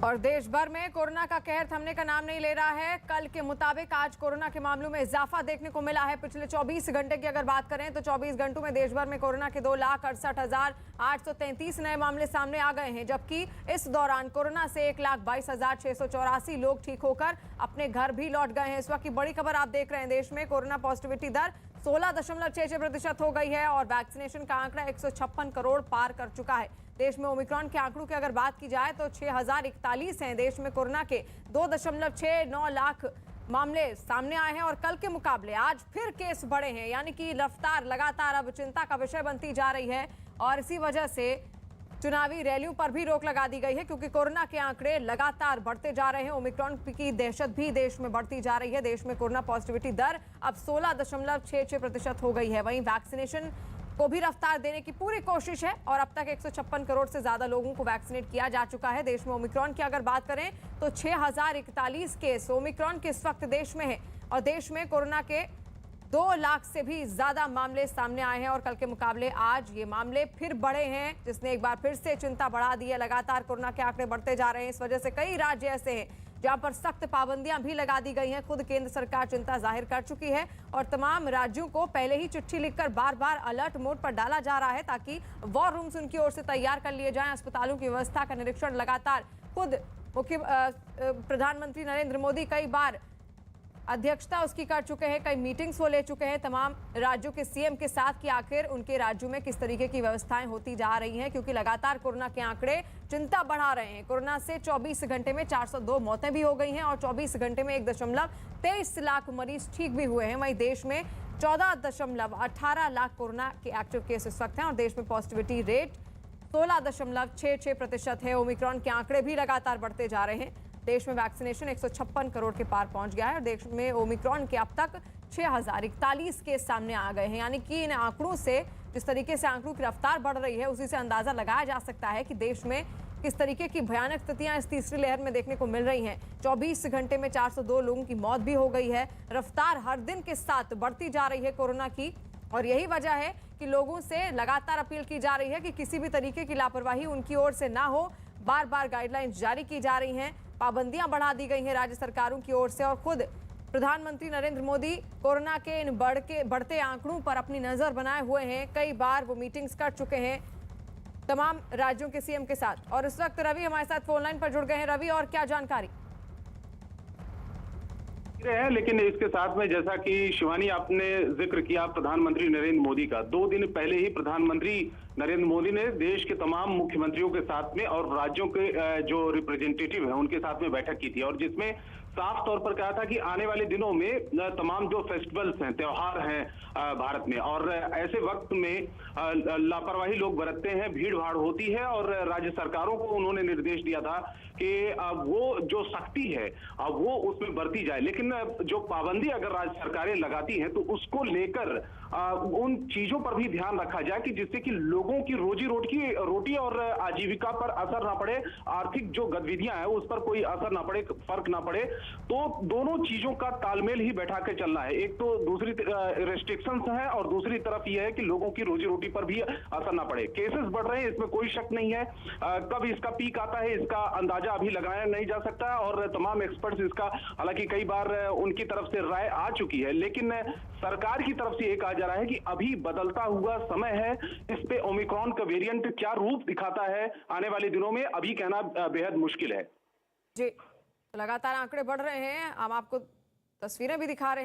और देश भर में कोरोना का कहर थमने का नाम नहीं ले रहा है। कल के मुताबिक आज कोरोना के मामलों में इजाफा देखने को मिला है। पिछले 24 घंटे की अगर बात करें तो 24 घंटों में देश भर में कोरोना के 2,68,833 नए मामले सामने आ गए हैं, जबकि इस दौरान कोरोना से 1,22,684 लोग ठीक होकर अपने घर भी लौट गए हैं। इस वक्त की बड़ी खबर आप देख रहे हैं। देश में कोरोना पॉजिटिविटी दर 16.66% हो गई है और वैक्सीनेशन का आंकड़ा 156 करोड़ पार कर चुका है। देश में ओमिक्रॉन के आंकड़ों की अगर बात की जाए तो 6,041 हैं। देश में कोरोना के 2.69 लाख मामले सामने आए हैं और कल के मुकाबले आज फिर केस बढ़े हैं, यानी कि रफ्तार लगातार अब चिंता का विषय बनती जा रही है। और इसी वजह से चुनावी रैलियों पर भी रोक लगा दी गई है, क्योंकि कोरोना के आंकड़े लगातार बढ़ते जा रहे हैं। ओमिक्रॉन की दहशत भी देश में बढ़ती जा रही है। देश में कोरोना पॉजिटिविटी दर अब 16.66% हो गई है। वहीं वैक्सीनेशन को भी रफ्तार देने की पूरी कोशिश है और अब तक 156 करोड़ से ज्यादा लोगों को वैक्सीनेट किया जा चुका है। देश में ओमिक्रॉन की अगर बात करें तो 6,041 केस ओमिक्रॉन के इस वक्त देश में है और देश में कोरोना के 2 लाख से भी ज्यादा मामले सामने आए हैं और कल के मुकाबले आज ये मामले फिर बढ़े हैं, जिसने एक बार फिर से चिंता बढ़ा दी है। लगातार कोरोना के आंकड़े बढ़ते जा रहे हैं। इस वजह से कई राज्य ऐसे हैं जहां पर सख्त पाबंदियां भी लगा दी गई हैं। खुद केंद्र सरकार चिंता जाहिर कर चुकी है और तमाम राज्यों को पहले ही चिट्ठी लिखकर बार बार अलर्ट मोड पर डाला जा रहा है, ताकि वॉर रूम्स उनकी ओर से तैयार कर लिए जाएं। अस्पतालों की व्यवस्था का निरीक्षण लगातार खुद प्रधानमंत्री नरेंद्र मोदी कई बार अध्यक्षता उसकी कर चुके हैं, कई मीटिंग्स वो ले चुके हैं तमाम राज्यों के सीएम के साथ, कि आखिर उनके राज्यों में किस तरीके की व्यवस्थाएं होती जा रही हैं, क्योंकि लगातार कोरोना के आंकड़े चिंता बढ़ा रहे हैं। कोरोना से 24 घंटे में 402 मौतें भी हो गई हैं और 24 घंटे में 1.23 लाख मरीज ठीक भी हुए हैं। वहीं देश में 14.18 लाख कोरोना के एक्टिव केस इस वक्त हैं और देश में पॉजिटिविटी रेट 16.66% है। ओमिक्रॉन के आंकड़े भी लगातार बढ़ते जा रहे हैं। देश में वैक्सीनेशन 156 करोड़ के पार पहुंच गया है और देश में ओमिक्रॉन के अब तक 6,041 केस सामने आ गए हैं। यानी कि इन आंकड़ों से, जिस तरीके से आंकड़ों की रफ्तार बढ़ रही है, उसी से अंदाजा लगाया जा सकता है कि देश में किस तरीके की भयानक स्थितियां इस तीसरी लहर में देखने को मिल रही हैं। 24 घंटे में 402 लोगों की मौत भी हो गई है। रफ्तार हर दिन के साथ बढ़ती जा रही है कोरोना की और यही वजह है कि लोगों से लगातार अपील की जा रही है कि किसी भी तरीके की लापरवाही उनकी ओर से ना हो। बार बार गाइडलाइंस जारी की जा रही हैं, पाबंदियां बढ़ा दी गई हैं राज्य सरकारों की ओर से और खुद प्रधानमंत्री नरेंद्र मोदी कोरोना के इन बढ़ते आंकड़ों पर अपनी नजर बनाए हुए हैं। कई बार वो मीटिंग्स कर चुके हैं तमाम राज्यों के सीएम के साथ। और इस वक्त रवि हमारे साथ फोन लाइन पर जुड़ गए हैं। रवि, और क्या जानकारी है? लेकिन इसके साथ में, जैसा कि शिवानी आपने जिक्र किया प्रधानमंत्री नरेंद्र मोदी का, 2 दिन पहले ही प्रधानमंत्री नरेंद्र मोदी ने देश के तमाम मुख्यमंत्रियों के साथ में और राज्यों के जो रिप्रेजेंटेटिव हैं उनके साथ में बैठक की थी और जिसमें साफ तौर पर कहा था कि आने वाले दिनों में तमाम जो फेस्टिवल्स हैं, त्योहार हैं भारत में, और ऐसे वक्त में लापरवाही लोग बरतते हैं, भीड़ भाड़ होती है और राज्य सरकारों को उन्होंने निर्देश दिया था कि वो जो सख्ती है वो उसमें बरती जाए। लेकिन जो पाबंदी अगर राज्य सरकारें लगाती हैं तो उसको लेकर उन चीजों पर भी ध्यान रखा जाए कि जिससे कि लोगों की रोटी और आजीविका पर असर ना पड़े, आर्थिक जो गतिविधियां हैं उस पर कोई असर ना पड़े, फर्क ना पड़े। तो दोनों चीजों का तालमेल ही बैठा के चलना है। एक तो दूसरी रेस्ट्रिक्शंस है और दूसरी तरफ यह है कि लोगों की रोजी रोटी पर भी असर ना पड़े। केसेस बढ़ रहे हैं, इसमें कोई शक नहीं है। कब इसका पीक आता है इसका अंदाजा अभी लगाया नहीं जा सकता और तमाम एक्सपर्ट्स इसका, हालांकि कई बार उनकी तरफ से राय आ चुकी है, लेकिन सरकार की तरफ से ये कहा जा रहा है कि अभी बदलता हुआ समय है, इस पे ओमिक्रॉन का वेरिएंट क्या रूप दिखाता है आने वाले दिनों में अभी कहना बेहद मुश्किल है। जी, लगातार आंकड़े बढ़ रहे हैं, हम आपको तस्वीरें भी दिखा रहे हैं।